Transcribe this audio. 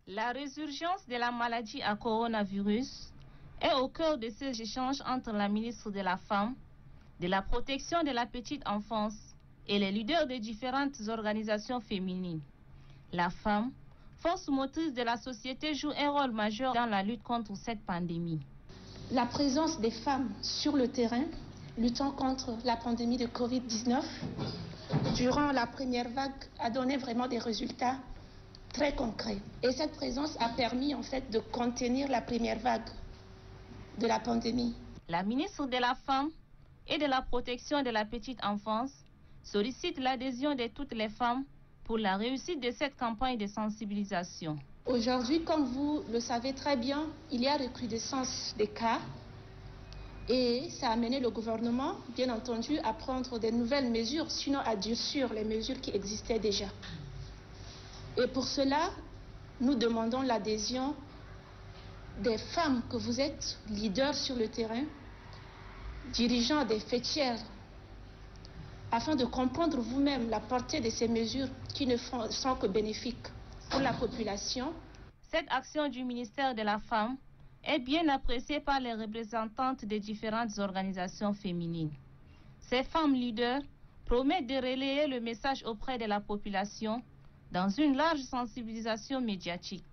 La résurgence de la maladie à coronavirus est au cœur de ces échanges entre la ministre de la Femme, de la Protection de la Petite Enfance et les leaders de différentes organisations féminines. La femme, force motrice de la société, joue un rôle majeur dans la lutte contre cette pandémie. La présence des femmes sur le terrain, luttant contre la pandémie de Covid-19, durant la première vague, a donné vraiment des résultats très concrets. Et cette présence a permis en fait de contenir la première vague de la pandémie. La ministre de la Femme et de la Protection de la Petite Enfance sollicite l'adhésion de toutes les femmes pour la réussite de cette campagne de sensibilisation. Aujourd'hui, comme vous le savez très bien, il y a recrudescence des cas et ça a amené le gouvernement, bien entendu, à prendre de nouvelles mesures, sinon à durcir les mesures qui existaient déjà. Et pour cela, nous demandons l'adhésion des femmes que vous êtes, leaders sur le terrain, dirigeants des fêtières, afin de comprendre vous-même la portée de ces mesures qui ne sont que bénéfiques pour la population. Cette action du ministère de la Femme est bien appréciée par les représentantes des différentes organisations féminines. Ces femmes leaders promettent de relayer le message auprès de la population dans une large sensibilisation médiatique.